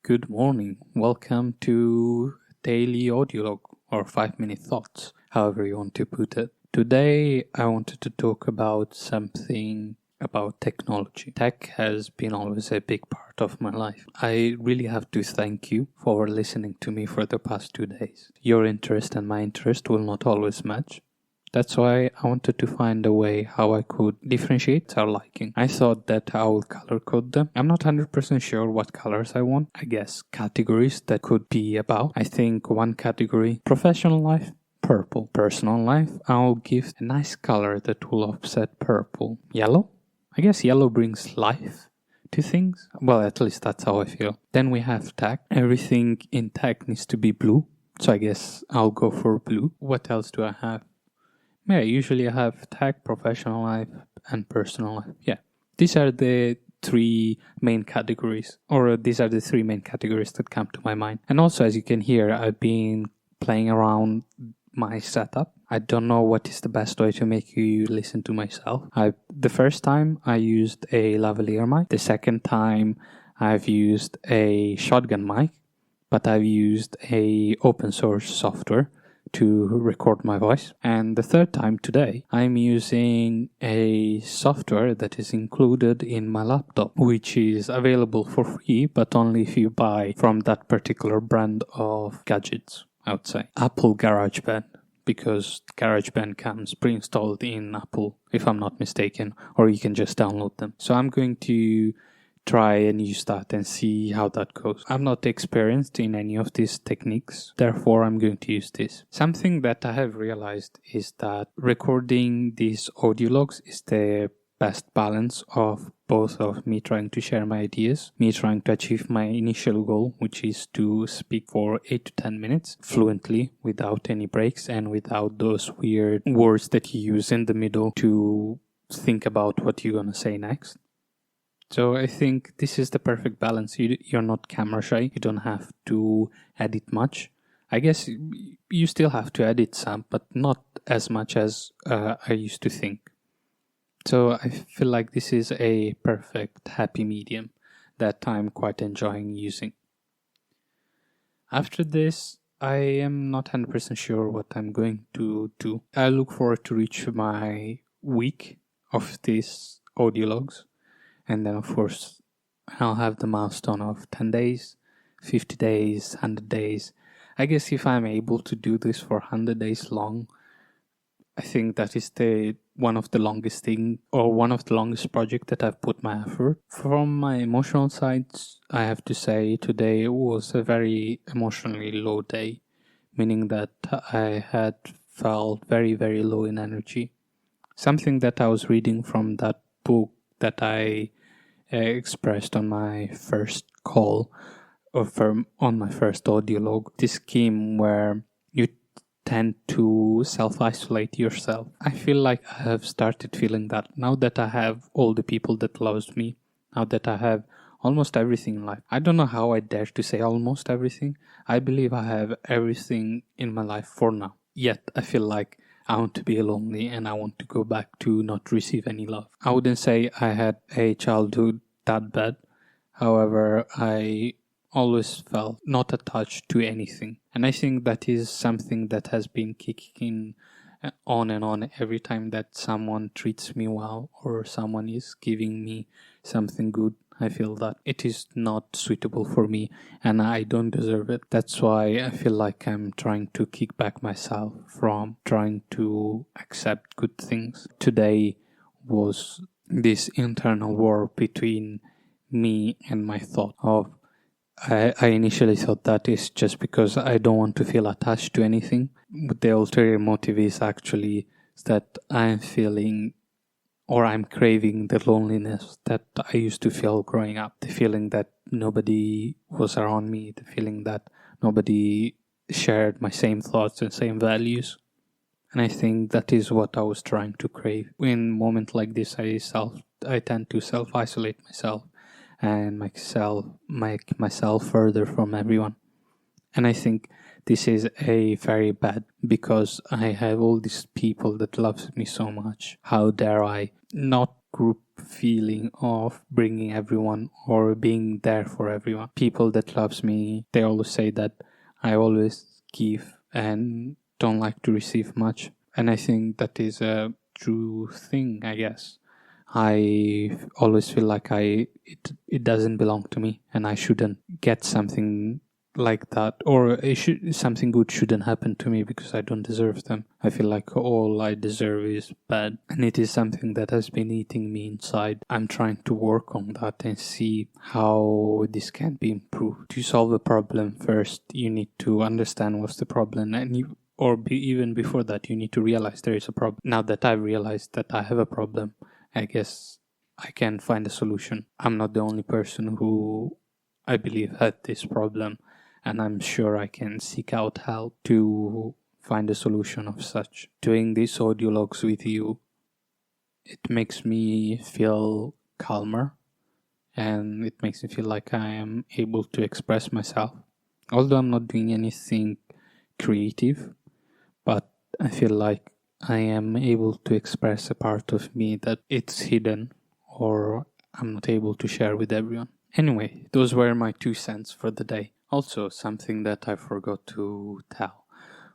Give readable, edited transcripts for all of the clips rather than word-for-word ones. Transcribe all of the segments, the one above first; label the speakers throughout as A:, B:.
A: Good morning. Welcome to Daily Audiolog or 5-minute thoughts, however you want to put it. Today I wanted to talk about something about technology. Tech has been always a big part of my life. I really have to thank you for listening to me for the past 2 days. Your interest and my interest will not always match. That's why I wanted to find a way how I could differentiate our liking. I thought that I would color code them. I'm not 100% sure what colors I want. I guess categories that could be about. I think one category, professional life, purple. Personal life, I'll give a nice color that will offset purple. Yellow? I guess yellow brings life to things. Well, at least that's how I feel. Then we have tech. Everything in tech needs to be blue. So I guess I'll go for blue. What else do I have? Yeah, usually I have tech, professional life, and personal life. Yeah, these are the three main categories, or these are the three main categories that come to my mind. And also, as you can hear, I've been playing around my setup. I don't know what is the best way to make you listen to myself. The first time I used a lavalier mic. The second time I've used a shotgun mic, but I've used a open source software to record my voice. And the third time today, I'm using a software that is included in my laptop, which is available for free, but only if you buy from that particular brand of gadgets, I would say. Apple GarageBand, because GarageBand comes pre-installed in Apple, if I'm not mistaken, or you can just download them. So I'm going to try and use that and see how that goes. I'm not experienced in any of these techniques, therefore I'm going to use this. Something that I have realized is that recording these audio logs is the best balance of both of me trying to share my ideas, me trying to achieve my initial goal, which is to speak for 8 to 10 minutes fluently without any breaks and without those weird words that you use in the middle to think about what you're gonna say next. So I think this is the perfect balance. You're not camera shy. You don't have to edit much. I guess you still have to edit some, but not as much as I used to think. So I feel like this is a perfect happy medium that I'm quite enjoying using. After this, I am not 100% sure what I'm going to do. I look forward to reach my week of these audio logs. And then, of course, I'll have the milestone of 10 days, 50 days, 100 days. I guess if I'm able to do this for 100 days long, I think that is one of the longest projects that I've put my effort. From my emotional side, I have to say today was a very emotionally low day, meaning that I had felt very, very low in energy. Something that I was reading from that book that I expressed on my first call on my first audio log, this scheme where you tend to self-isolate yourself. I feel like I have started feeling that now that I have all the people that loves me, now that I have almost everything in life. I don't know how I dare to say almost everything. I believe I have everything in my life for now. Yet I feel like I want to be lonely and I want to go back to not receive any love. I wouldn't say I had a childhood that bad. However, I always felt not attached to anything. And I think that is something that has been kicking on and on every time that someone treats me well or someone is giving me something good. I feel that it is not suitable for me and I don't deserve it. That's why I feel like I'm trying to kick back myself from trying to accept good things. Today was this internal war between me and my thought of I initially thought that is just because I don't want to feel attached to anything. But the ulterior motive is actually that I'm feeling or I'm craving the loneliness that I used to feel growing up. The feeling that nobody was around me, the feeling that nobody shared my same thoughts and same values. And I think that is what I was trying to crave. In moments like this, I tend to self-isolate myself and make myself further from everyone. And I think this is a very bad, because I have all these people that loves me so much. How dare I not group feeling of bringing everyone or being there for everyone. People that loves me, they always say that I always give and don't like to receive much. And I think that is a true thing, I guess. I always feel like it doesn't belong to me, and I shouldn't get something like that, or something good shouldn't happen to me because I don't deserve them. I feel like all I deserve is bad, and it is something that has been eating me inside. I'm trying to work on that and see how this can be improved. To solve a problem, first you need to understand what's the problem, and even before that, you need to realize there is a problem. Now that I've realized that I have a problem, I guess I can find a solution. I'm not the only person who I believe had this problem, and I'm sure I can seek out help to find a solution of such. Doing these audio logs with you, it makes me feel calmer, and it makes me feel like I am able to express myself. Although I'm not doing anything creative, but I feel like I am able to express a part of me that it's hidden or I'm not able to share with everyone. Anyway, those were my 2 cents for the day. Also, something that I forgot to tell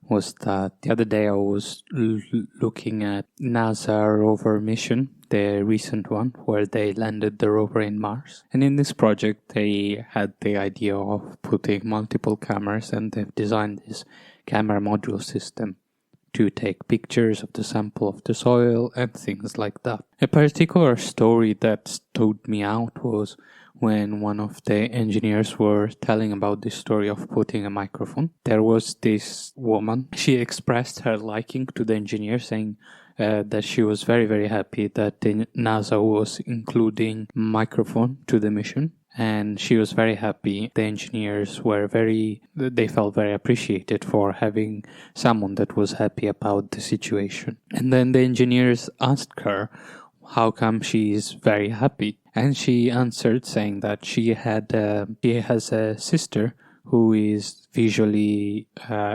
A: was that the other day I was looking at NASA rover mission, the recent one, where they landed the rover in Mars. And in this project, they had the idea of putting multiple cameras, and they've designed this camera module system to take pictures of the sample of the soil and things like that. A particular story that stood me out was when one of the engineers were telling about the story of putting a microphone. There was this woman. She expressed her liking to the engineer, saying that she was very, very happy that the NASA was including microphone to the mission. And she was very happy. The engineers they felt very appreciated for having someone that was happy about the situation. And then the engineers asked her how come she is very happy. And she answered saying that she has a sister who is visually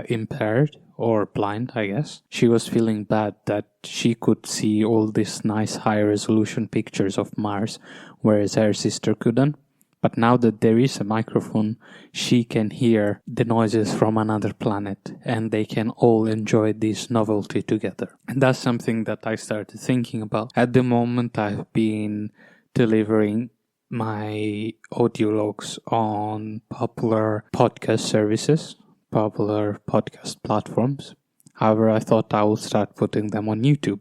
A: impaired or blind, I guess. She was feeling bad that she could see all these nice high-resolution pictures of Mars, whereas her sister couldn't. But now that there is a microphone, she can hear the noises from another planet, and they can all enjoy this novelty together. And that's something that I started thinking about. At the moment, I've been delivering my audio logs on popular podcast services, popular podcast platforms. However, I thought I would start putting them on YouTube,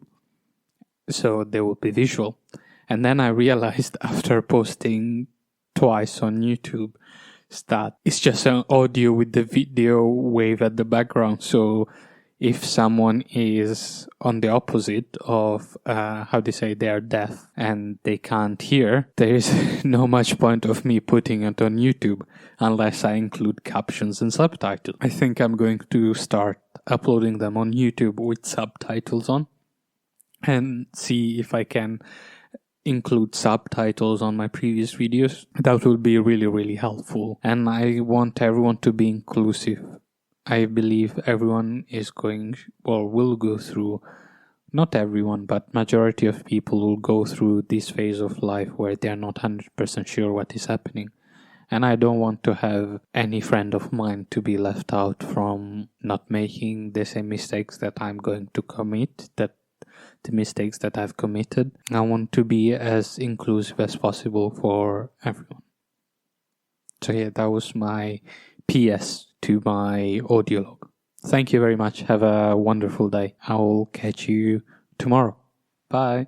A: so they will be visual. And then I realized after posting twice on YouTube that it's just an audio with the video wave at the background. So if someone is on the opposite of they are deaf and they can't hear, there is no much point of me putting it on YouTube unless I include captions and subtitles. I think I'm going to start uploading them on YouTube with subtitles on and see if I can include subtitles on my previous videos. That would be really, really helpful. And I want everyone to be inclusive. I believe everyone will go through, not everyone, but majority of people will go through this phase of life where they're not 100% sure what is happening. And I don't want to have any friend of mine to be left out from not making the same mistakes that I'm going to commit, the mistakes that I've committed. I want to be as inclusive as possible for everyone. So yeah, that was my PS to my audio log. Thank you very much. Have a wonderful day. I will catch you tomorrow. Bye.